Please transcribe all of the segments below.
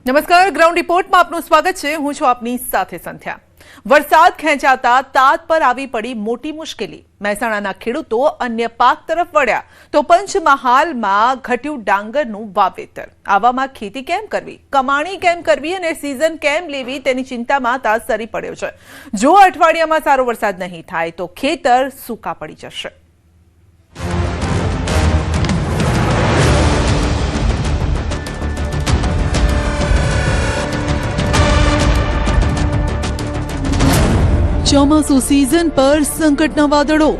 નમસ્કાર, ગ્રાઉન્ડ રિપોર્ટમાં આપનું સ્વાગત છે। હું છું આપની સાથે સંધ્યા। વરસાદ ખેંચાતા તાત પર આવી પડી મોટી મુશ્કેલી। મહેસાણાના ખેડૂતો અન્ય પાક તરફ વળ્યા તો પંચમહાલમાં ઘટ્યું ડાંગરનું વાવેતર। આવામાં ખેતી કેમ કરવી, કમાણી કેમ કરવી અને સીઝન કેમ લેવી તેની ચિંતામાં તાત સરી પડ્યો છે। જો અઠવાડિયામાં સારો વરસાદ નહીં થાય તો ખેતર સૂકા પડી જશે। ચોમાસુ सीजन पर संकटना वादळो,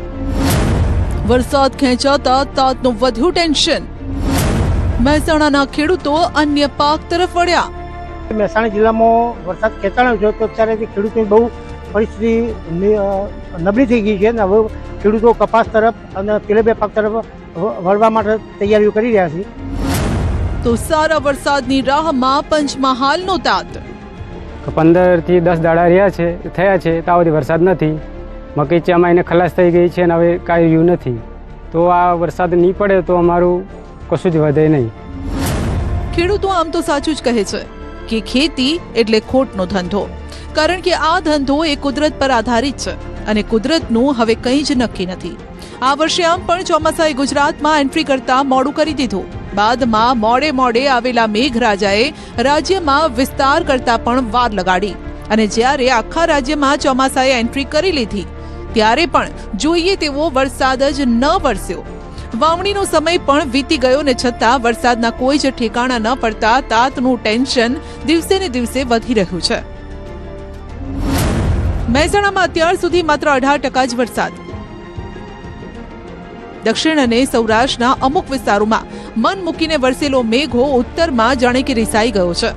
वरसाद खेंचाता तातનું વધ્યું ટેન્શન। મહેસાણાના ખેડૂતો અન્ય પાક તરફ વળ્યા। મહેસાણા જિલ્લામાં વરસાદ ખેંચાણો છે તો અત્યારે ખેડૂતોની બહુ પરિસ્થિતિ નબળી થઈ ગઈ છે અને હવે ખેડૂતો કપાસ તરફ અને તેલ બે પાક તરફ વળવા માટે તૈયારીઓ કરી રહ્યા છે। તો સારા વરસાદની રાહમાં પંચમહાલનો તાત। 15 થી 10 દાડા થયા છે ત્યાં સુધી વરસાદ નથી। મકઈ ચમાઈને ખલાસ થઈ ગઈ છે અને હવે કાંઈ રહ્યું નથી। તો આ વરસાદ નહીં પડે તો અમારું કશું જ વધે નહીં। ખેડૂતો આમ તો સાચું જ કહે છે કે ખેતી એટલે ખોટનો ધંધો, કારણ કે આ ધંધો એ કુદરત પર આધારિત છે અને કુદરતનું હવે કંઈ જ નક્કી નથી। આ વર્ષે આમ પણ ચોમાસાએ ગુજરાતમાં એન્ટ્રી કરતા મોડું કરી દીધું। બાદમાં મોડે આવેલા મેઘરાજાએ રાજ્યમાં વિસ્તાર કરતા પણ વાર લગાડી અને જ્યારે આખા રાજ્યમાં ચોમાસાએ એન્ટ્રી કરી લીધી ત્યારે પણ જોઈએ તેવો વરસાદ જ ન વરસ્યો। વાવણીનો સમય પણ વીતી ગયો ને છતાં વરસાદના કોઈ જ ઠેકાણા ન પડતા તાતનું ટેન્શન દિવસે ને દિવસે વધી રહ્યું છે। મહેસાણામાં અત્યાર સુધી માત્ર 18% જ વરસાદ। દક્ષિણ અને સૌરાષ્ટ્રના અમુક વિસ્તારોમાં મન મૂકીને વરસેલો મેઘો ઉત્તરમાં જાણે કે રિસાઈ ગયો છે।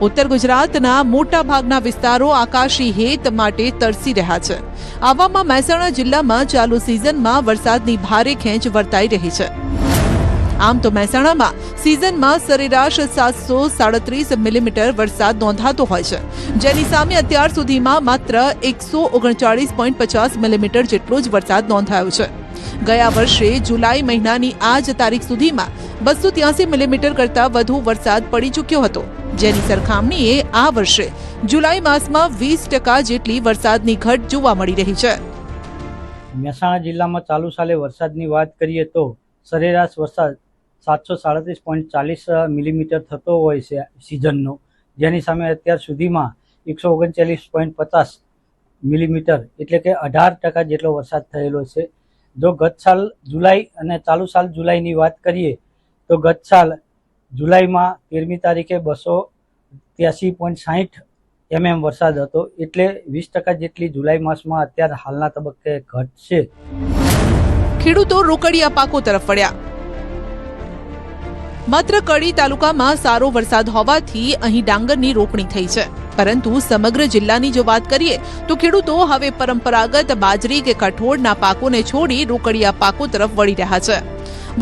ઉત્તર ગુજરાતના મોટા ભાગના વિસ્તારો આકાશી હેત માટે તરસી રહ્યા છે। આવામાં મહેસાણા જિલ્લામાં ચાલુ સિઝનમાં વરસાદની ભારે ખેંચ વર્તાઈ રહી છે। આમ તો મહેસાણામાં સિઝનમાં સરેરાશ 737 મિલીમીટર વરસાદ નોંધાતો હોય છે, જેની સામે અત્યાર સુધીમાં માત્ર 139.50 મિલીમીટર જેટલો જ વરસાદ નોંધાયો છે। ગયા વર્ષે જુલાઈ મહિનાની આ જ તારીખ સુધીમાં 283 મિલીમીટર કરતા વધુ વરસાદ પડી ચૂક્યો હતો, જેની સરખામણીએ આ વર્ષે જુલાઈ માસમાં 20% જેટલી વરસાદની ઘટ જોવા મળી રહી છે। મહેસાણા જિલ્લામાં ચાલુ સાલે વરસાદની વાત કરીએ તો સરેરાશ વરસાદ 737.40 મિલીમીટર થતો હોય છે સિઝનનો, જેની સામે અત્યાર સુધીમાં 139.50 મિલીમીટર એટલે કે 18% જેટલો વરસાદ થયેલો છે। જો ગત સાલ જુલાઈ અને ચાલુ સાલ જુલાઈની વાત કરીએ તો ગત સાલ જુલાઈમાં 13મી તારીખે 283.60 mm વરસાદ હતો, એટલે 20% જેટલી જુલાઈ માસમાં અત્યારે હાલના તબક્કે ઘટ છે। ખેડૂતો રોકડિયા પાકો તરફ વળ્યા। માત્ર કડી તાલુકામાં સારો વરસાદ હોવાથી અહીં ડાંગરની રોપણી થઈ છે, પરંતુ સમગ્ર જિલ્લાની જો વાત કરીએ તો ખેડૂતો હવે પરંપરાગત બાજરી કે કઠોળના પાકોને છોડી રોકડિયા પાકો તરફ વળી રહ્યા છે।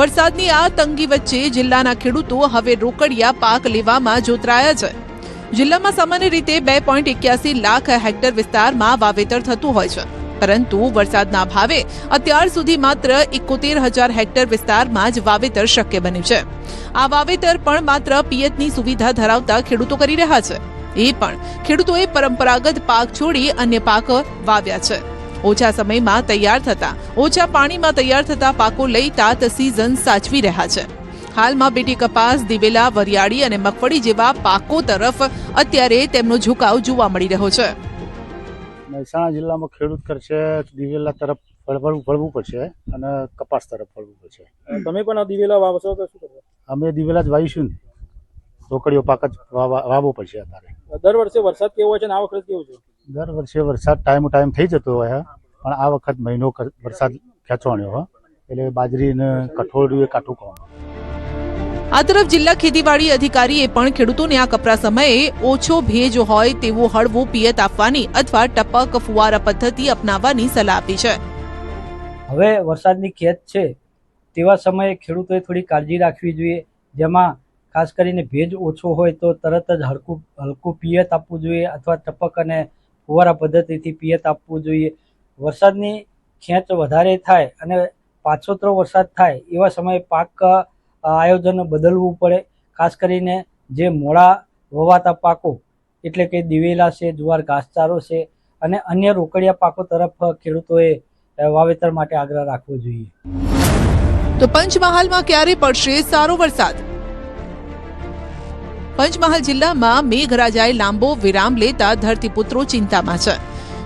વરસાદની આ તંગી વચ્ચે જિલ્લાના ખેડૂતો હવે રોકડિયા પાક લેવામાં જોતરાયા છે। જિલ્લામાં સામાન્ય રીતે 2.81 લાખ હેક્ટર વિસ્તારમાં વાવેતર થતું હોય છે, પરંતુ વરસાદના અભાવે અત્યાર સુધી માત્ર 71,000 હેક્ટર વિસ્તારમાં જ વાવેતર શક્ય બન્યું છે। આ વાવેતર પણ માત્ર પિયતની સુવિધા ધરાવતા ખેડૂતો કરી રહ્યા છે। એ પણ ખેડૂતોએ પરંપરાગત પાક છોડી અન્ય પાક વાવ્યા છે। ઓછા સમયમાં તૈયાર થતા, ઓછા પાણીમાં તૈયાર થતા પાકો લઈ તાત સિઝન સાચવી રહ્યા છે। હાલમાં બેટી કપાસ, દિવેલા, વરિયાળી અને મગફળી જેવા પાકો તરફ અત્યારે તેમનો ઝુકાવ જોવા મળી રહ્યો છે। મહેસાણા જિલ્લામાં ખેડૂત કરશે દિવેલા તરફ વળવું પડશે અને કપાસ તરફ વળવું પડશે। તમે પણ આ દિવેલા વાવશો તો શું કરશો? અમે દિવેલા જ વાવીશું ને, રોકડીઓ પાક જ વાવવો પડશે અત્યારે। દર વર્ષે વરસાદ કેવો હોય છે અને આ વખત કેવો છે? દર વર્ષે વરસાદ ટાઈમ થઈ જતો હોય, પણ આ વખત મહિનો વરસાદ ખેંચવાનો હોય એટલે બાજરી ને કઠોળ કાઠું ખાવાનું। આ તરફ જિલ્લા ખેતીવાડી અધિકારીએ પણ ખેડૂતોને આ કપરા સમયે ઓછો ભેજ હોય તેવું હળવું પિયત આપવાની અથવા ટપક ફુવારા પદ્ધતિ અપનાવવાની સલાહ આપી છે। હવે વરસાદની ખેંચ છે તેવા સમયે ખેડૂતોએ થોડી કાળજી રાખવી જોઈએ, જેમાં ખાસ કરીને ભેજ ઓછો હોય તો તરત જ હલકું પિયત આપવું જોઈએ અથવા ટપક અને ફુવારા પદ્ધતિથી પિયત આપવું જોઈએ। વરસાદની ખેંચ વધારે થાય અને પાછોતરો વરસાદ થાય એવા સમયે પાક આયોજન બદલવું પડે। ખાસ કરીને જે મોડા વવાતા પાકો એટલે કે દિવેલા છે, જુવાર ઘાસચારો છે અને અન્ય રોકડિયા પાકો તરફ ખેડૂતોએ વાવેતર માટે આગ્રહ રાખવો જોઈએ. તો પંચમહાલમાં ક્યારે પડશે સારો વરસાદ? પંચમહાલ જિલ્લામાં મેઘરાજાએ લાંબો વિરામ લેતા ધરતીપુત્રો ચિંતામાં છે.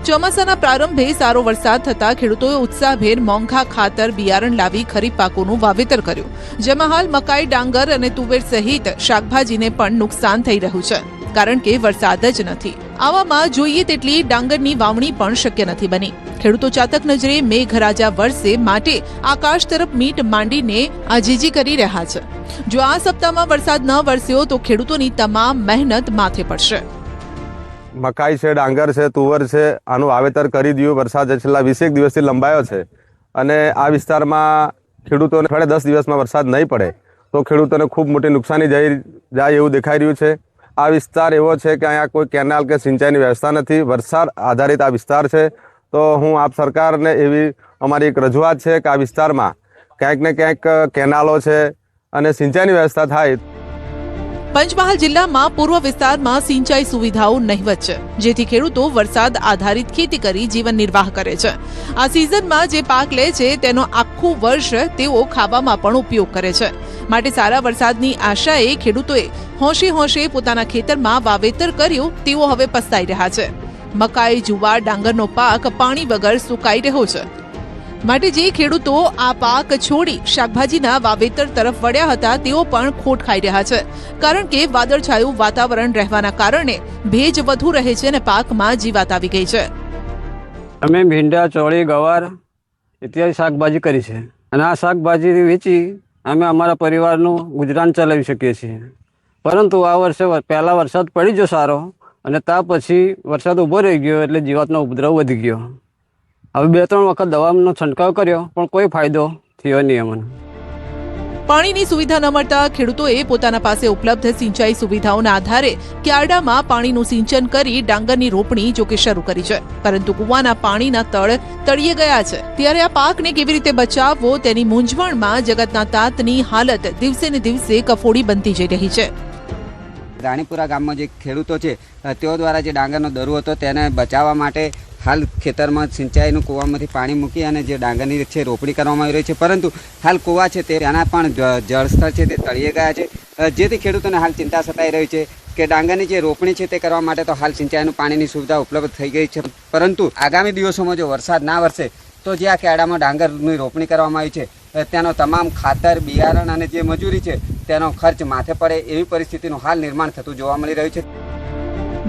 ચોમાસાના પ્રારંભે સારો વરસાદ થતા ખેડૂતોએ ઉત્સાહભેર મોંઘા ખાતર બિયારણ લાવી ખરીફ પાકોનું વાવેતર કર્યું, જેમાં હાલ મકાઈ, ડાંગર અને તુવેર સહિત શાકભાજીને પણ નુકસાન થઈ રહ્યું છે, કારણ કે વરસાદ જ નથી. આવામાં જોઈએ તેટલી ડાંગરની વાવણી પણ શક્ય નથી બની. ખેડૂતો ચાતક નજરે મેઘરાજા વરસે માટે આકાશ તરફ મીટ માંડીને આજીજી કરી રહ્યા છે. જો આ સપ્તાહમાં વરસાદ ન વરસ્યો તો ખેડૂતોની તમામ મહેનત માથે પડશે. મકાઈ છે, ડાંગર છે, તુવર છે, આનું વાવેતર કરી દીધું. વરસાદ છેલ્લા 20 દિવસથી લંબાયો છે અને આ વિસ્તારમાં ખેડૂતોને 10 દિવસમાં વરસાદ નહીં પડે તો ખેડૂતોને ખૂબ મોટી નુકસાની જાય એવું દેખાઈ રહ્યું છે. આ વિસ્તાર એવો છે કે અહીંયા કોઈ કેનાલ કે સિંચાઈની વ્યવસ્થા નથી. વરસાદ આધારિત આ વિસ્તાર છે. તો હું આપ સરકારને એવી અમારી એક રજૂઆત છે કે આ વિસ્તારમાં ક્યાંક ને ક્યાંક કેનાલો છે અને સિંચાઈની વ્યવસ્થા થાય. પંચમહાલ જિલ્લામાં પૂર્વ વિસ્તારમાં સિંચાઈ સુવિધાઓ નહિવત છે, જેથી ખેડૂતો વરસાદ આધારિત ખેતી કરી જીવન નિર્વાહ કરે છે. આ સિઝનમાં જે પાક લે છે તેનો આખું વર્ષ તેઓ ખાવામાં પણ ઉપયોગ કરે છે. માટે સારા વરસાદની આશાએ ખેડૂતોએ હોંશે હોંશે પોતાના ખેતરમાં વાવેતર કર્યું, તેઓ હવે પસ્તાઈ રહ્યા છે. મકાઈ, જુવાર, ડાંગરનો પાક પાણી વગર સુકાઈ રહ્યો છે. માટે જે ખેડૂતો આ પાક છોડી શાકભાજીના વાવેતર તરફ વળ્યા હતા તેઓ પણ ખોટ ખાઈ રહ્યા છે, કારણ કે વાદળછાયું વાતાવરણ રહેવાના કારણે ભેજ વધુ રહે છે અને પાકમાં જીવાત આવી ગઈ છે. અમે ભીંડા, ચોળી, ગવાર ઇત્યાદિ શાકભાજી કરી છે અને આ શાકભાજી વેચી અમે અમારા પરિવારનું ગુજરાન ચલાવી શકીએ છીએ. પરંતુ આ વર્ષે પહેલા વરસાદ પડી ગયો સારો અને ત્યાર પછી વરસાદ ઊભો રહી ગયો એટલે જીવાતનો ઉપદ્રવ વધી ગયો. હવે 2-3 વખત દવાનો છંટકાવ કર્યો પણ કોઈ ફાયદો થયો નહીં અમને. પાણીની સુવિધા ન મળતા ખેડૂતોએ પોતાના પાસે ઉપલબ્ધ સિંચાઈ સુવિધાઓના આધારે ક્યારડામાં પાણીનું સિંચન કરી ડાંગરની રોપણી જોકે શરૂ કરી છે, પરંતુ કુવાના પાણીના તળ તળિયે ગયા છે. ત્યારે આ પાકને કેવી રીતે બચાવવો તેની મૂંઝવણમાં જગતના તાતની હાલત દિવસે ને દિવસે કફોડી બનતી જઈ રહી છે. રાણીપુરા ગામમાં જે ખેડૂતો છે તેઓ દ્વારા જે ડાંગરનો દરુ હતો તેને બચાવવા માટે હાલ ખેતરમાં સિંચાઈનું કૂવામાંથી પાણી મૂકી અને જે ડાંગરની છે રોપણી કરવામાં આવી રહી છે, પરંતુ હાલ કૂવા છે તેના પણ જળસ્તર છે તે તળિયે ગયા છે, જેથી ખેડૂતોને હાલ ચિંતા સતાઈ રહી છે કે ડાંગરની જે રોપણી છે તે કરવા માટે તો હાલ સિંચાઈનું પાણીની સુવિધા ઉપલબ્ધ થઈ ગઈ છે, પરંતુ આગામી દિવસોમાં જો વરસાદ ના વરસે તો જે આ ખેડામાં ડાંગરની રોપણી કરવામાં આવી છે તેનો તમામ ખાતર, બિયારણ અને જે મજૂરી છે તેનો ખર્ચ માથે પડે એવી પરિસ્થિતિનું હાલ નિર્માણ થતું જોવા મળી રહ્યું છે.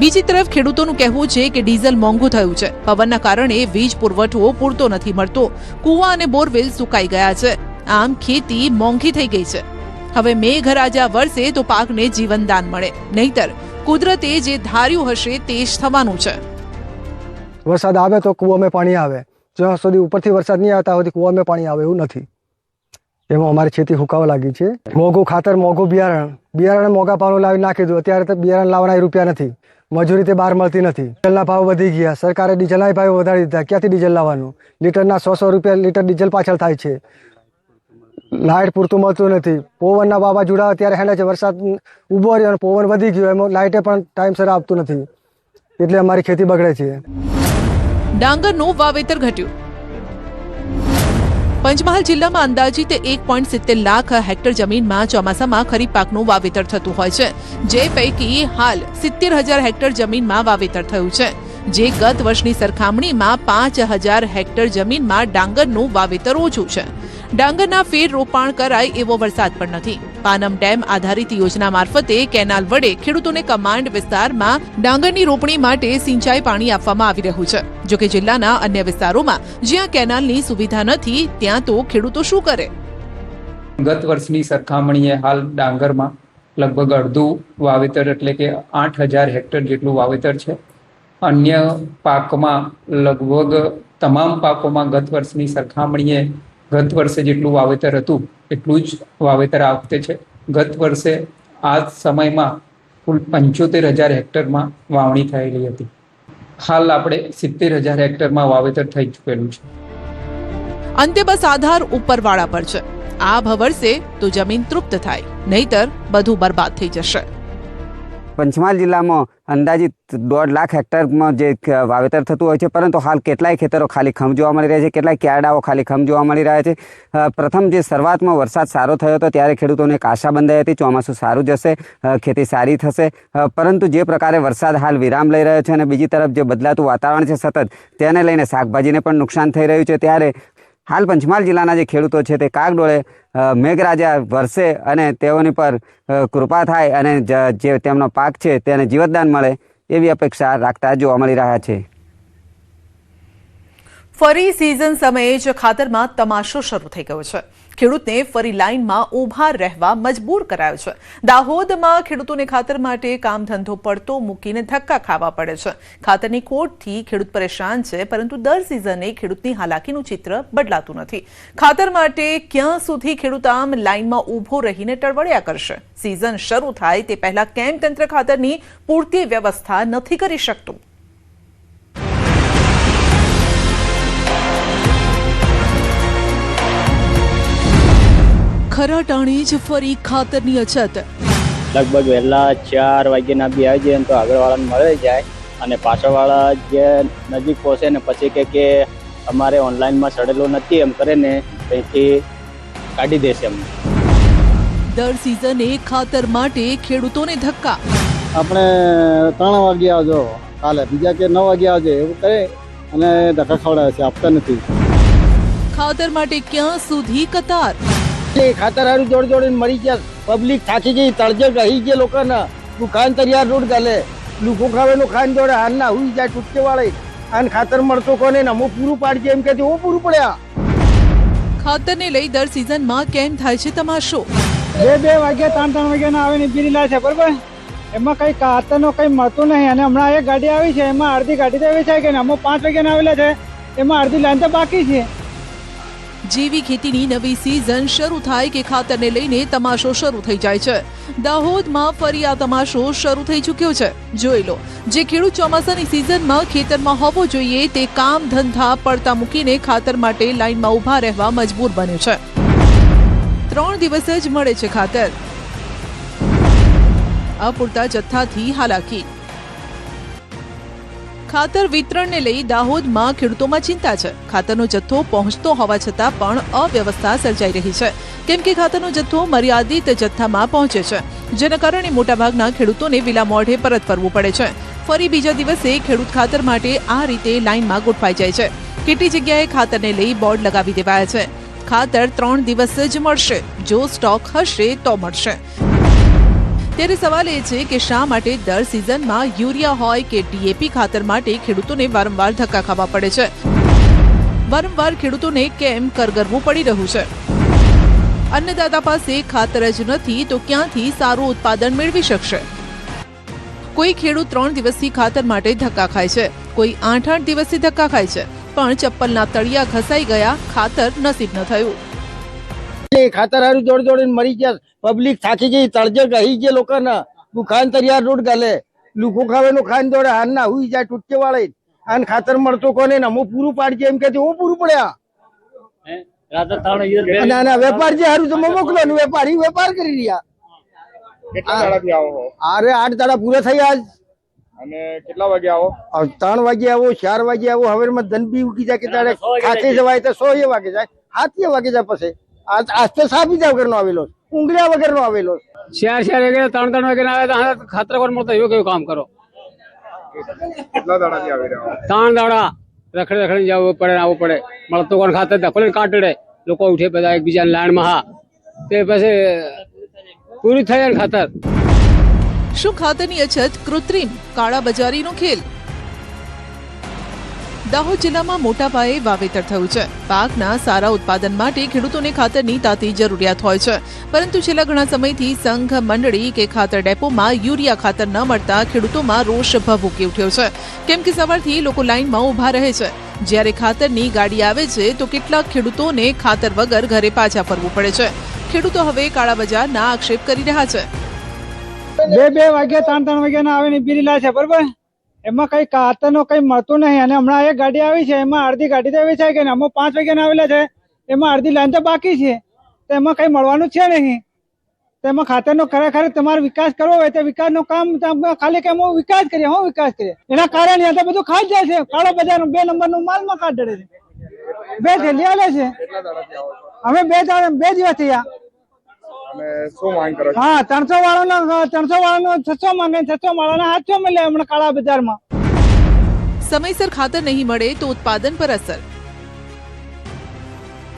બીજી તરફ ખેડૂતોનું કહેવું છે કે ડીઝલ મોંઘું થયું છે, પવનના કારણે વીજ પુરવઠો પૂરતો નથી મળતો, કૂવા અને બોરવેલ સુકાઈ ગયા છે, આમ ખેતી મોંઘી થઈ ગઈ છે. હવે મેઘરાજા વરસે તો પાકને જીવનદાન મળે, નહીતર કુદરતે જે ધાર્યું હશે તે જ થવાનું છે. વરસાદ આવે તો કૂવામાં પાણી આવે, જ્યાં સુધી ઉપરથી વરસાદ નહીં આવતા સુધી કૂવામાં પાણી આવે એવું નથી. એમાં અમારી ખેતી હુકાવા લાગી છે. મોંઘું ખાતર, મોંઘું બિયારણ મોંઘા ભાવનું લાવી નાખી દીધું. અત્યારે તો બિયારણ લાવવાના રૂપિયા નથી, મજૂરી તે બહાર મળતી નથી. ડીઝલના ભાવ વધી ગયા, સરકારે ડીઝલના ભાવ વધારી દીધા. ક્યાંથી ડીઝલ લાવવાનું? લીટરના 100 રૂપિયા લીટર ડીઝલ પાછળ થાય છે. લાઇટ પૂરતું મળતું નથી. પવનના વાવાઝોડા અત્યારે હેને છે, વરસાદ ઊભો રહ્યો અને પવન વધી ગયો, એમાં લાઇટે પણ ટાઈમસર આપતું નથી, એટલે અમારી ખેતી બગડે છે. ડાંગરનું વાવેતર ઘટ્યું. પંચમહાલ જિલ્લામાં અંદાજિત 1.70 લાખ હેક્ટર જમીનમાં ચોમાસામાં ખરીફ પાકનું વાવેતર થતું હોય છે, જે પૈકી હાલ 70,000 હેક્ટર જમીનમાં વાવેતર થયું છે, જે ગત વર્ષની સરખામણીમાં 5,000 હેક્ટર જમીનમાં ડાંગરનું વાવેતર ઓછું છે. ડાંગરના ફેર રોપાણ કરાય એવો વરસાદ પણ નથી. પાનમ ડેમ આધારિત યોજના મારફતે કેનાલ વડે ખેડૂતોને કમાન્ડ વિસ્તારમાં ડાંગરની રોપણી માટે સિંચાઈ પાણી આપવામાં આવી રહ્યું છે. જોકે જિલ્લાના અન્ય વિસ્તારોમાં જ્યાં કેનાલની સુવિધા નથી ત્યાં તો ખેડૂતો શું કરે? ગત વર્ષની સરખામણીએ હાલ ડાંગરમાં લગભગ અડધું વાવેતર એટલે કે 8,000 હેક્ટર જેટલું વાવેતર છે. અન્ય પાકમાં લગભગ તમામ પાકોમાં ગત વર્ષની સરખામણીએ ગત વર્ષે જેટલું વાવેતર હતું એટલું જ વાવેતર આ વખતે છે. ગત વર્ષે આ સમયમાં કુલ 75,000 હેક્ટરમાં વાવણી થયેલી હતી. હાલ આપણે 70,000 હેક્ટરમાં વાવેતર થઈ ચૂકેલું છે. અંતે બસ આધાર ઉપરવાળા પર છે. આ ભવરસે તો જમીન તૃપ્ત થાય, નહીતર બધું બરબાદ થઈ જશે. પંચમહાલ જિલ્લામાં અંદાજિત 1.5 લાખ હેક્ટરમાં જે વાવેતર થતું હોય છે, પરંતુ હાલ કેટલાય ખેતરો ખાલી ખમ જોવા મળી રહ્યા છે, કેટલાય ક્યારડાઓ ખાલી ખમ જોવા મળી રહ્યા છે. પ્રથમ જે શરૂઆતમાં વરસાદ સારો થયો હતો ત્યારે ખેડૂતોને એક આશા બંધાઈ હતી, ચોમાસું સારું જશે, ખેતી સારી થશે, પરંતુ જે પ્રકારે વરસાદ હાલ વિરામ લઈ રહ્યો છે અને બીજી તરફ જે બદલાતું વાતાવરણ છે સતત, તેને લઈને શાકભાજીને પણ નુકસાન થઈ રહ્યું છે. ત્યારે હાલ પંચમહાલ જિલ્લાના જે ખેડૂતો છે તે કાગડોળે મેઘરાજા વરસે અને તેઓની પર કૃપા થાય અને જે તેમનો પાક છે તેને જીવતદાન મળે એવી અપેક્ષા રાખતા જોવા મળી રહ્યા છે. ફરી સિઝન સમયે જ ખાતરમાં તમાશો શરૂ થઈ ગયો છે. ખેડૂતને ફરી લાઇનમાં ઊભા રહેવા મજબૂર કરાયો છે. દાહોદમાં ખેડૂતોને ખાતર માટે કામ ધંધો પડતો મૂકીને ધક્કા ખાવા પડે છે. ખાતરની ખોટથી ખેડૂત પરેશાન છે, પરંતુ દર સિઝને ખેડૂતની હાલાકીનું ચિત્ર બદલાતું નથી. ખાતર માટે ક્યાં સુધી ખેડૂત આમ લાઇનમાં ઊભો રહીને ટળવળ્યા કરશે? સિઝન શરૂ થાય તે પહેલા કેમ તંત્ર ખાતરની પૂરતી વ્યવસ્થા નથી કરી શકતું? ખરા ટાણે જ ફરી ખાતરની અછત. લગભગ વહેલા 4 વાગ્યાના બી આવી જાય તો આગળવાળાને મળે જાય અને પાછળવાળા જે નજીક પહોંચે ને પછી કે અમારે ઓનલાઈનમાં સડેલો નથી એમ કરે ને ત્યાંથી કાઢી દેશે અમને. દર સિઝને ખાતર માટે ખેડૂતોને ધક્કા. આપણે 3 વાગે આવજો, કાલે બીજા કે 9 વાગે આવજો એવું કરે અને ધક્કા ખવડાવે છે, આપતા નથી. ખાતર માટે ક્યાં સુધી કતાર? ખાતર હારું જોડીને મરી ગયા, પબ્લિક થાકી ગઈ, તળજે રહી ગયા, લોકોના દુકાન તૈયાર રોડ ગાલે, લોકો ખાવેલું ખાન જોડે હાલના હુઈ જાય ટૂટકે વાળે અને ખાતર મળતો કોને અમુક પૂરું પાડજે એમ કે હું પૂરું પડ્યા. ખાતરને લઈ દર સિઝનમાં કેમ થાય છે તમાશો? 2 વાગ્યા 3 વાગ્યાના આવે ને બીરીલા છે, બરોબર, એમાં કઈ ખાતરનો કઈ મળતું નહીં. અને હમણાં એક ગાડી આવી છે, એમાં અડધી ગાડી તો એવી છે કે અમુક 5 વાગ્યાના આવેલા છે, એમાં અડધી લાઈન તો બાકી છે. જેવી ખેતીની નવી સિઝન શરૂ થાય કે ખાતરને લઈને તમાશો શરૂ થઈ જાય છે. દાહોદમાં ફરી આ તમાશો શરૂ થઈ ચૂક્યો છે. જોઈ લો, જે ખેડૂત ચોમાસાની સિઝનમાં ખેતરમાં હોવો જોઈએ તે કામ ધંધા પડતા મૂકીને ખાતર માટે લાઈનમાં ઊભા રહેવા મજબૂર બને છે. 3 દિવસ જ મળે છે ખાતર. અપૂરતા જથ્થાથી હાલાકી. ખાતર વિતરણને લઈ દાહોદમાં ખેડૂતોમાં ચિંતા છે. ખાતરનો જથ્થો પહોંચતો હોવા છતાં પણ અવ્યવસ્થા સર્જાઈ રહી છે, કેમ કે ખાતરનો જથ્થો મર્યાદિત જથ્થામાં પહોંચે છે, જેના કારણે મોટાભાગના ખેડૂતોને વિલા મોઢે પરત ફરવું પડે છે. ફરી બીજા દિવસે ખેડૂત ખાતર માટે આ રીતે લાઇનમાં ગોઠવાઈ જાય છે. કેટલી જગ્યાએ ખાતરને લઈ બોર્ડ લગાવી દેવાયા છે. ખાતર 3 દિવસ જ મળશે, જો સ્ટોક હશે તો મળશે. ત્યારે સવાલ એ છે કે શા માટે દર સિઝનમાં યુરિયા હોય કે ડીએપી ખાતર માટે ખેડૂતોને વારંવાર ધક્કા ખાવા પડે છે? વારંવાર ખેડૂતોને કેમ કરગરવું પડી રહ્યું છે? અન્નદાતા પાસે ખાતર જ નથી તો ક્યાંથી સારું ઉત્પાદન મેળવી શકશે? કોઈ ખેડૂત 3 દિવસથી ખાતર માટે ધક્કા ખાય છે, કોઈ 8 દિવસથી ધક્કા ખાય છે, પણ ચપ્પલના તળિયા ઘસાઈ ગયા, ખાતર નસીબ ન થયું. ખાતર હારું જોડીને મરી ગયા, પબ્લિક થાકી ગઈ, તળજે રહી ગયા, લોકોના દુકાન તૈયાર રોડ ગાલે, લોકો ખાવેલું ખાન જોડે હાલના હુઈ જાય ટૂટકે વાળે અને ખાતર મળતો કોને અમુક પૂરું પાડજે એમ કે હું પૂરું પડ્યા. અને વેપાર જે હારું તમે મોકલો ને વેપારી વેપાર કરી રહ્યા. અરે 8 દાડા પૂરા થયા આજ. અને કેટલા વાગે આવો? 3 વાગે આવો, 4 વાગે આવો, હવે ધન બી ઉગી જાય કે તારે ખાતે જવાય તો 6 વાગે જાય, 7 વાગે જાય. પછી આજ તો સાપી જાવ વગરનો આવેલો, ઊંઘળ્યા વગરનો આવેલો. 4 વાગે 3 વાગે આવે તો ખાતર કોણ મળતો એવું કેવું કામ કરો? કેટલા દાડાથી આવી રહ્યા? 3 દાડા રખડી જવું પડે, આવવું પડે, મળતો કોણ ખાતર દખલે કાઢે, લોકો ઉઠે બધા એકબીજાની લાઈનમાં. હા, તે પછી પૂરી થઈ જાય ખાતર. શું ખાતરની અછત કૃત્રિમ કાળાબજારીનો ખેલ? દાહોદ જિલ્લામાં મોટા પાયે વાવેતર થયું છે. પાકના સારા ઉત્પાદન માટે ખેડૂતોને ખાતરની તાતી જરૂરિયાત હોય છે, પરંતુ છેલ્લા ઘણા સમયથી સંઘ મંડળી કે ખાતર ડેપોમાં યુરિયા ખાતર ન મળતા ખેડૂતોમાં રોષ ભભૂકી ઉઠ્યો છે, કેમ કે સવારથી લોકો લાઇનમાં ઊભા રહે છે. જ્યારે ખાતરની ગાડી આવે છે તો કેટલાક ખેડૂતોને ખાતર વગર ઘરે પાછા ફરવું પડે છે. ખેડૂતો હવે કાળાબજારના આક્ષેપ કરી રહ્યા છે. 2 વાગ્યા 3 વાગ્યાના આવે ને બીરીલા છે, બરોબર, એમાં કઈ ખાતરનો કઈ મળતું નહીં. અને હમણાં એક ગાડી આવી છે, એમાં અડધી ગાડી તો એવી છે કે અમુક 5 વાગ્યાના આવેલા છે, એમાં અડધી લાઈન તો બાકી છે, તો એમાં કઈ મળવાનું છે નહીં. તેમાં ખાતરનો ખરેખર તમારે વિકાસ કરવો હોય તો વિકાસનું કામ ખાલી કેમ વિકાસ કરીએ એના કારણે આ બધું ખાઈ જાય છે. કાળો બજાર 2 નંબરનું માલમાં કાઢે છે. 2 થેલી આલે છે. કેટલા દાડાથી આવો છો અમે 2 દિવસ થયા. અને શું માંગ કરો છો? હા, 300 વાળાનો 600 માંગે, 600 વાળાના 800 મળે હમણાં કાળા બજારમાં. સમયસર ખાતર નહીં મળે તો ઉત્પાદન પર અસર.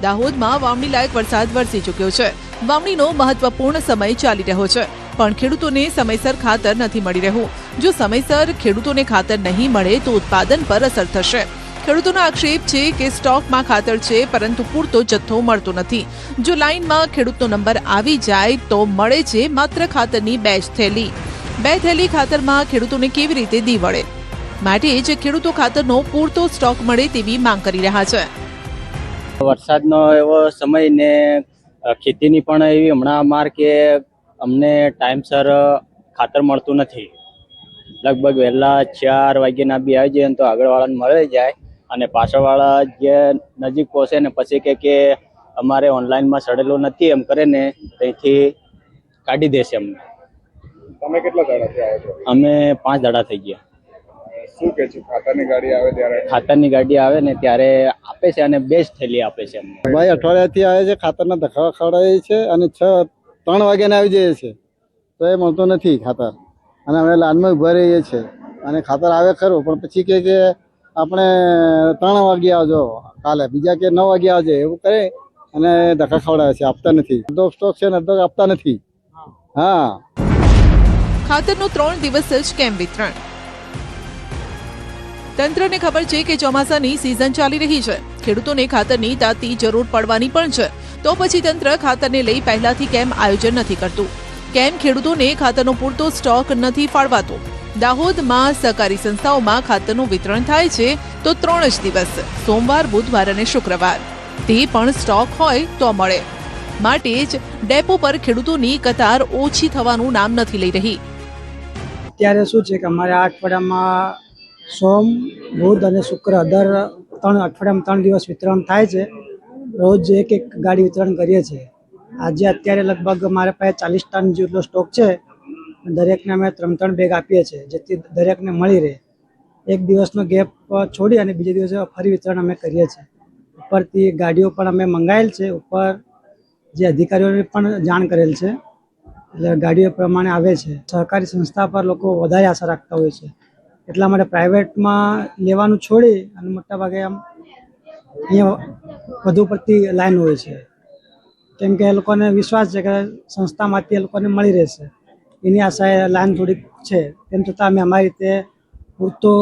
દાહોદમાં વાવણી લાયક વરસાદ વરસી ચૂક્યો છે. વાવણીનો મહત્વપૂર્ણ સમય ચાલી રહ્યો છે, પણ ખેડૂતોને સમયસર ખાતર નથી મળી રહ્યું. જો સમયસર ખેડૂતોને ખાતર નહીં મળે તો ઉત્પાદન પર અસર થશે. ખેડૂતોનો આક્ષેપ છે કે સ્ટોકમાં ખાતર છે પરંતુ પૂરતો જથ્થો મળતો નથી. જો લાઇનમાં ખેડૂતનો નંબર આવી જાય તો મળે છે માત્ર ખાતરની 2 થેલી. 2 થેલી ખાતરમાં ખેડૂતોને કેવી રીતે દી વળે? માટે જ ખેડૂતો ખાતરનો પૂરતો સ્ટોક મળે તેવી માંગ કરી રહ્યા છે. વરસાદનો એવો સમય ને ખેતીની પણ એવી હમણાં અમાર કે અમને ટાઈમસર ખાતર મળતું નથી. લગભગ વહેલા 4 વાગ્યાના બી આવી જાય તો આગળવાળાને મળી જાય અને પાછળવાળા જે નજીક પહોંચે ને પછી કે અમારે ઓનલાઈનમાં સડેલું નથી એમ કરે ને ત્યાંથી કાઢી દેશે અમને. તમે કેટલા દાડાથી આવો છો? અમે 5 દાડા થઈ ગયા. શું કે છે? ખાતરની ગાડી આવે ત્યારે? ખાતરની ગાડી આવે ને ત્યારે આપે છે અને 2 જ થેલી આપે છે અમને. ભાઈ અઠવાડિયાથી આવે છે, ખાતરના ધક્કા ખવડાવે છે અને 3 વાગ્યાને આવી જાય છે તો એ મળતો નથી ખાતર. અને અમે લાઈનમાં ઉભા રહીએ છીએ અને ખાતર આવે ખરું પણ પછી કે આપણે 3 વાગે આવજો કાલે, બીજા કે 9 વાગે આવજો, એવું કરે અને ધક્કા ખવડાવે છે, આપતા નથી. અડધો સ્ટોક છે ને અડધો આપતા નથી. હા, ખાતરનો 3 દિવસ જ કેમ વિતરણ? તંત્રને ખબર છે કે ચોમાસાની સિઝન ચાલી રહી છે. ખેડૂતોને ખાતરની તાતી જરૂર પડવાની પણ છે. તો પછી તંત્ર ખાતરને લઈ પહેલાથી કેમ આયોજન નથી કરતું? કેમ ખેડૂતોને ખાતરનો પૂરતો સ્ટોક નથી ફાળવાતો? દાહોદમાં સહકારી સંસ્થાઓમાં ખાતરનું વિતરણ થાય છે તો 3 જ દિવસ, સોમવાર, બુધવાર અને શુક્રવાર. તે પણ સ્ટોક હોય તો મળે. માટે જ ડેપો પર ખેડૂતોની કતાર ઓછી થવાનું નામ નથી લઈ રહી. અત્યારે શું છે કે અમારે આ અઠવાડિયામાં સોમ, બુધ અને શુક્ર દર 3 અઠવાડિયામાં 3 દિવસ વિતરણ થાય છે. રોજ એક ગાડી વિતરણ કરીએ છીએ. આજે અત્યારે લગભગ અમારે પાસે 40 ટન જેટલો સ્ટોક છે. દરેકને અમે 3 બેગ આપીએ છીએ જેથી દરેકને મળી રહે. એક દિવસનો ગેપ છોડી અને બીજા દિવસે ફરી વિતરણ અમે કરીએ છીએ. ઉપરથી ગાડીઓ પણ અમે મંગાવેલ છે. ઉપર જે અધિકારીઓને પણ જાણ કરેલ છે એટલે ગાડીઓ પ્રમાણે આવે છે. સહકારી સંસ્થા પર લોકો વધારે આશા રાખતા હોય છે, એટલા માટે પ્રાઇવેટમાં લેવાનું છોડી અને મોટાભાગે આમ અહીંયા વધુ પડતી લાઈન હોય છે. કેમ કે એ લોકોને વિશ્વાસ છે કે સંસ્થામાંથી એ લોકોને મળી રહેશે, એની આશાએ લાઈન થોડીક છે. તેમ છતાં અમે અમારી રીતે પૂરતું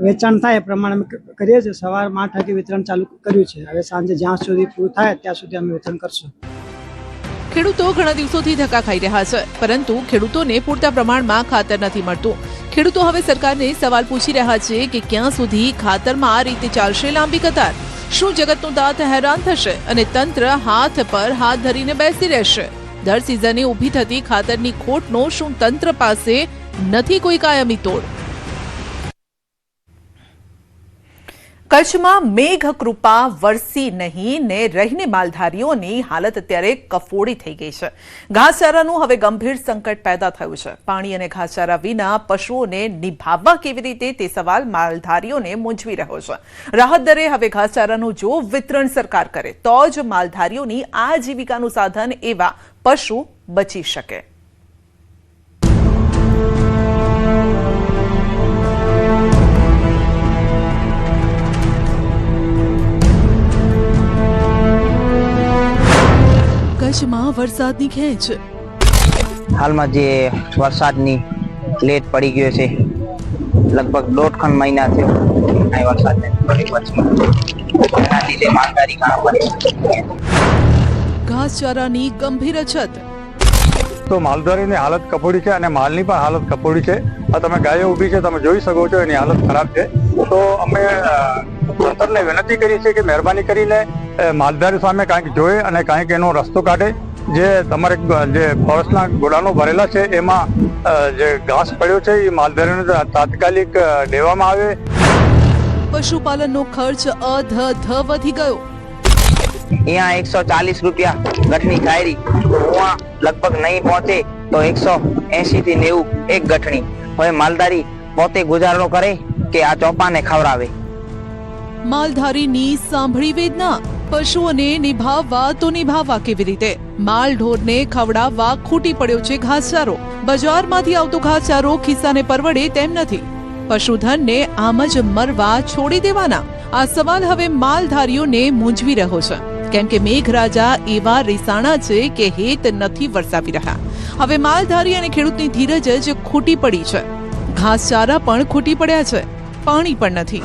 વેચાણ થાય એ પ્રમાણે અમે કરીએ છીએ. સવારમાં 8 વાગે વિતરણ ચાલુ કર્યું છે. હવે સાંજે જ્યાં સુધી પૂરું થાય ત્યાં સુધી અમે વિતરણ કરશું. ખેડૂતો ઘણા દિવસોથી ધક્કા ખાઈ રહ્યા છે, પરંતુ ખેડૂતોને પૂરતા પ્રમાણમાં ખાતર નથી મળતું. ખેડૂતો હવે સરકારને સવાલ પૂછી રહ્યા છે કે ક્યાં સુધી ખાતરમાં આ રીતે ચાલશે લાંબી કતાર? શું જગતનો દાંત હેરાન થશે અને તંત્ર હાથ પર હાથ ધરીને બેસી રહેશે? દર સિઝને ઊભી થતી ખાતરની ખોટનો શું તંત્ર પાસે નથી કોઈ કાયમી તોડ? કચ્છમાં મેઘ કૃપા વરસી નહીં ને રહીને માલધારીઓની હાલત અત્યારે કફોડી થઈ ગઈ છે. ઘાસચારાનું હવે ગંભીર સંકટ પેદા થયું છે. પાણી અને ઘાસચારા વિના પશુઓને નિભાવવા કેવી રીતે તે સવાલ માલધારીઓને મૂંઝવી રહ્યો છે. રાહત દરે હવે ઘાસચારાનું જો વિતરણ સરકાર કરે તો જ માલધારીઓની આજીવિકાનું સાધન એવા પશુ બચી શકે. કચ્છમાં વરસાદની ખેંચ. હાલમાં જે વરસાદની લેટ પડી ગયો છે, લગભગ 1.5 મહિના થયો આ વરસાદને એના લીધે માલધારી ઘણા પડી. ઘાસચારાની ગંભીર અછત. તો માલધારીની હાલત કફોડી છે અને માલની પણ હાલત કફોડી છે. આ તમે ગાયો ઊભી છે, તમે જોઈ શકો છો, એની હાલત ખરાબ છે. તો અમે તંત્રને વિનંતી કરી છે કે મહેરબાની કરીને માલધારી સામે કાંઈક જોઈ અને કાંઈક એનો રસ્તો કાઢે. જે તમારે જે ફોરેસ્ટના ગોડાનો ભરેલા છે એમાં જે ઘાસ પડ્યો છે એ માલધારીને તાત્કાલિક દેવામાં આવે. પશુપાલનનો ખર્ચ અધધ વધી ગયો. यहाँ 140 रुपया गठनी थाय रही, तो वहाँ लगभग नहीं पहुंचे तो 180 થી 90 एक गठनी। હવે માલધારી પોતે ગુજારો કરે કે આ ચોપાને ખવડાવે। માલધારીની સાંભળી વેદના, પશુઓને નિભાવવા તો નિભાવવા કેવી રીતે? માલ ઢોરને ખવડાવવા ખૂટી પડ્યો છે ઘાસચારો। બજારમાંથી આવતો ઘાસચારો ખિસ્સાને પરવડે તેમ નથી। પશુધનને આમ જ મરવા છોડી દેવાના? આ સવાલ હવે માલધારીઓને મૂંઝવી રહ્યો છે, કેમ કે મેઘરાજા એવા રીસાણા છે કે હેત નથી વરસાવી રહ્યા। હવે માલધારી અને ખેડૂતની ધીરજ જ ખૂટી પડી છે। ઘાસચારા પણ ખૂટી પડ્યા છે, પાણી પણ નથી।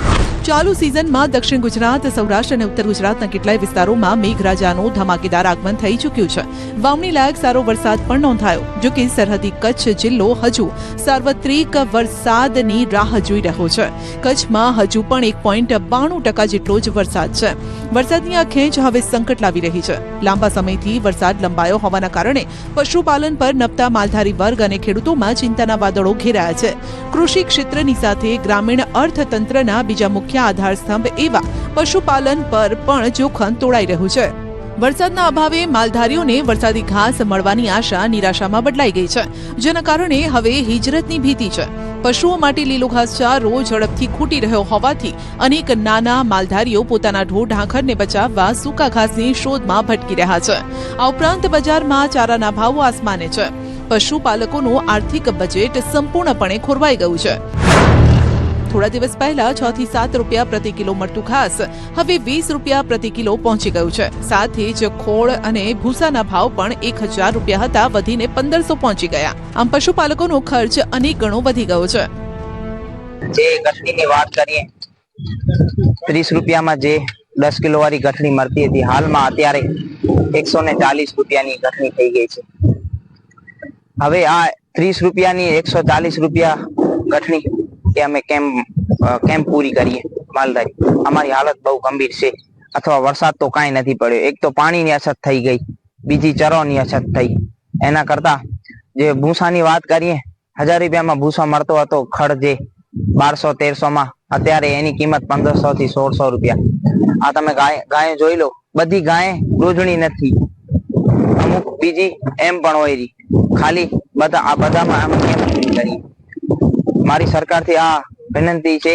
ચાલુ સિઝનમાં દક્ષિણ ગુજરાત, સૌરાષ્ટ્ર અને ઉત્તર ગુજરાતના કેટલાય વિસ્તારોમાં મેઘરાજાનું ધમાકેદાર આગમન થઈ ચૂક્યું છે। વાવણી લાયક સારો વરસાદ પણ નોંધાયો, જો કે સરહદી કચ્છ જિલ્લો હજુ સાર્વત્રિક વરસાદની રાહ જોઈ રહ્યો છે। કચ્છમાં હજુ પણ 1.92% જેટલો જ વરસાદ છે। વરસાદની આ ખેંચ હવે સંકટ લાવી રહી છે। લાંબા સમયથી વરસાદ લંબાયો હોવાના કારણે પશુપાલન પર નપતા માલધારી વર્ગ અને ખેડૂતોમાં ચિંતાના વાદળો ઘેરાયા છે। કૃષિ ક્ષેત્રની સાથે ગ્રામીણ અર્થતંત્રના બીજા મુખ્ય આધાર સ્તંભ એવા પશુપાલન પર પણ જોખમ તોડાઈ રહ્યું છે। વરસાદના અભાવે માલધારીઓને વરસાદી ઘાસ મળવાની આશા નિરાશામાં બદલાઈ ગઈ છે, જેના કારણે હવે હિજરતની ભીતિ છે। પશુઓ માટે લીલો ઘાસચારો ઝડપથી ખૂટી રહ્યો હોવાથી અનેક નાના માલધારીઓ પોતાના ઢોર ઢાંખરને બચાવવા સૂકા ઘાસની શોધમાં ભટકી રહ્યા છે। આ ઉપરાંત બજારમાં ચારાના ભાવો આસમાને છે। પશુપાલકોનું આર્થિક બજેટ સંપૂર્ણપણે ખોરવાઈ ગયું છે। થોડા દિવસ પહેલા 6 થી 7 રૂપિયા પ્રતિ કિલો મળતું ઘાસ હવે 20 રૂપિયા પ્રતિ કિલો પહોંચી ગયું છે। સાથે જ ખોળ અને ભૂસાના ભાવ પણ 1000 રૂપિયા હતા વધીને 1500 પહોંચી ગયા। આમ પશુપાલકોનો ખર્ચ અનેક ગણો વધી ગયો છે। જે ગઠણીની વાત કરીએ, 30 રૂપિયામાં જે 10 કિલો વાળી ગઠણી મળતી હતી, હાલમાં અત્યારે 140 રૂપિયાની ગઠણી થઈ ગઈ છે। હવે આ 30 રૂપિયાની 140 રૂપિયા ગઠણી કે અમે કેમ પૂરી કરીએ? માલધારી અમારી હાલત બહુ ગંભીર છે। અથવા વરસાદ તો કાંઈ નથી પડ્યો, એક તો પાણીની અછત થઈ ગઈ, બીજી ચરોની અછત થઈ। એના કરતા જે ભૂસાની વાત કરીએ, 1000 રૂપિયામાં ભૂસો મળતો હતો ખડ, જે 1200-1300 માં, અત્યારે એની કિંમત 1500 થી 1600 રૂપિયા। આ તમે ગાય જોઈ લો, બધી ગાય રોજણી નથી, અમુક બીજી એમ પણ હોય રહી, ખાલી બધામાં અમે કેમ પૂરી કરીએ? મારી સરકારથી આ વિનંતી છે।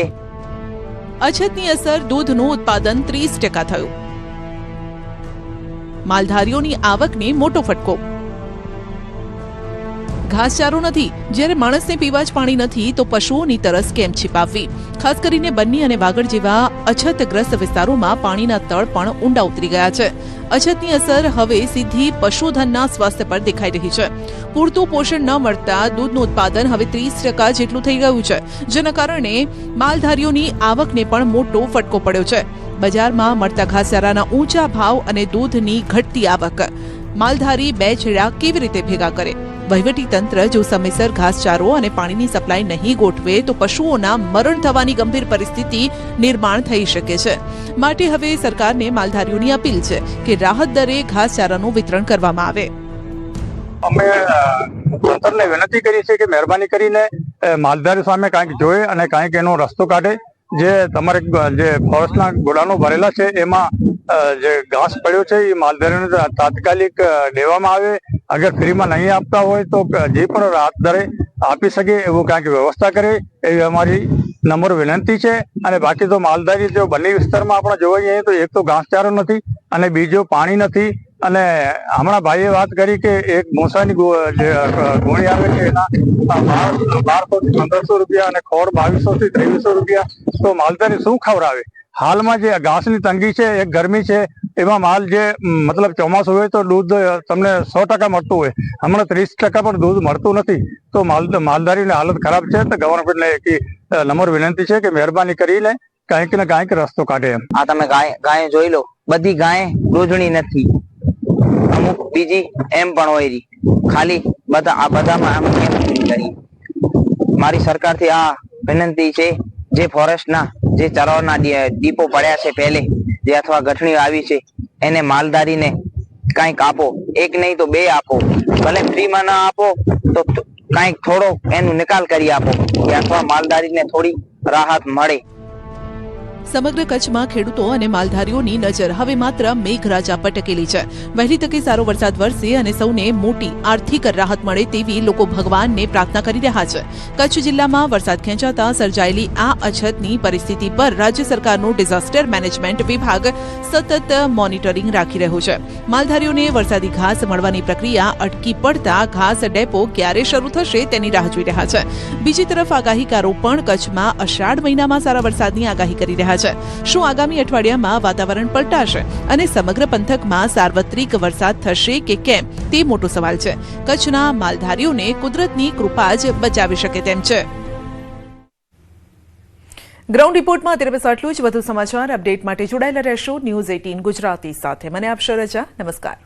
અછતની અસર દૂધનું ઉત્પાદન 30% થયું। માલધારીઓની આવકને મોટો ફટકો। ઘાસચારો નથી, જ્યારે માણસને પીવા જ પાણી નથી તો પશુઓની તરસ કેમ छिपावવી? ખાસ કરીને બન્ની અને વાગડ જેવા અછતગ્રસ્ત વિસ્તારોમાં પાણીના તળ પણ ઊંડા ઉતરી ગયા છે। અછતની અસર હવે સીધી પશુધનના સ્વાસ્થ્ય પર દેખાઈ રહી છે। પૂરતું પોષણ ન મળતા દૂધનું ઉત્પાદન હવે 30% જેટલું થઈ ગયું છે, જેના કારણે માલધારીઓની આવકને પણ મોટો ફટકો પડ્યો છે। બજારમાં મળતા ઘાસચારાના ઊંચા ભાવ અને દૂધની ઘટતી આવક માલધારી બે છેડા કેવી રીતે ભેગા કરે? વહીવટી તંત્ર જો સમયસર ઘાસચારો અને પાણીની સપ્લાય નહીં ગોઠવે તો પશુઓના મરણ થવાની ગંભીર પરિસ્થિતિ નિર્માણ થઈ શકે છે। માટે હવે સરકારને માલધારીઓની અપીલ છે કે રાહત દરે ઘાસચારાનું વિતરણ કરવામાં આવે। અમે તંત્રને વિનંતી કરી છે કે મહેરબાની કરીને માલધારી સામે કાંઈક જોઈ અને કાંઈક એનો રસ્તો કાઢે। જે તમારે જે ફોરેસ્ટના ગોડાઉનો ભરેલા છે એમાં જે ઘાસ પડ્યો છે એ માલધારીઓને તાત્કાલિક દેવામાં આવે। અગર ફ્રીમાં નહીં આપતા હોય તો જે પણ રાહત દરે આપી શકે એવું કાંઈક વ્યવસ્થા કરે એવી અમારી નમ્ર વિનંતી છે। અને બાકી તો માલધારી જો બંને વિસ્તારમાં આપણે જોવા જઈએ તો એક તો ઘાસચારો નથી અને બીજો પાણી નથી। અને હમણાં ભાઈએ વાત કરી કે એક ભૂસાની ગોળી આવે છે એના 1200 થી 1500 રૂપિયા અને ખોળ 2200 થી 2300 રૂપિયા। તો માલધારી શું ખવડાવે? હાલમાં જે ઘાસની તંગી છે, એક ગરમી છે, એમાં માલ જે મતલબ ચોમાસું હોય તો દૂધ તમને 100% મળતું હોય, હમણાં 30% પણ દૂધ મળતું નથી। તો માલધારીની હાલત ખરાબ છે। તો ગવર્મેન્ટને એક નમ્ર વિનંતી છે કે મહેરબાની કરીને કાંઈક ને કાંઈક રસ્તો કાઢે। આ તમે ગાય જોઈ લો, બધી ગાય રોજણી નથી, અમુક બીજી એમ પણ હોય રહી, ખાલી બધામાં અમે કેમ પૂરી કરીએ? મારી સરકારથી આ વિનંતી છે, જે ફોરેસ્ટના જે ચરવાના ડીપો પડ્યા છે પહેલે, જે અથવા ગઠણીઓ આવી છે, એને માલધારીને કાંઈક આપો। એક નહીં તો 2 આપો, ભલે ફ્રીમાં ના આપો તો કાંઈક થોડો એનો નિકાલ કરી આપો કે અથવા માલધારીને થોડી રાહત મળે। સમગ્ર કચ્છમાં ખેડૂતો અને માલધારીઓની નજર હવે માત્ર મેઘરાજા પર ટકેલી છે. વહેલી તકે સારો વરસાદ વરસે અને સૌને મોટી આર્થિક રાહત મળે તેવી લોકો ભગવાનને પ્રાર્થના કરી રહ્યા છે. કચ્છ જિલ્લામાં વરસાદ ખેંચાતા સર્જાયેલી આ અછતની પરિસ્થિતિ પર રાજ્ય સરકારનું ડિઝાસ્ટર મેનેજમેન્ટ વિભાગ સતત મોનિટરિંગ રાખી રહ્યું છે. માલધારીઓને વરસાદી ઘાસ મળવાની પ્રક્રિયા અટકી પડતા ઘાસ ડેપો ક્યારે શરૂ થશે તેની રાહ જોઈ રહ્યા છે. બીજી તરફ આગાહીકારો પણ કચ્છમાં અષાઢ મહિનામાં સારા વરસાદની આગાહી કરી રહ્યા છે. શું આગામી અઠવાડિયામાં વાતાવરણ પલટાશે અને સમગ્ર પંથકમાં સાર્વત્રિક વરસાદ થશે કે કેમ તે મોટો સવાલ છે. કચ્છના માલધારીઓને કુદરતની કૃપા જ બચાવી શકે તેમ છે. ગ્રાઉન્ડ રિપોર્ટમાં અત્યારે બસ આટલું જ. વધુ સમાચાર અપડેટ માટે જોડાયેલા રહેશો ન્યૂઝ 18 ગુજરાતી સાથે. મને આપશો રજા. નમસ્કાર.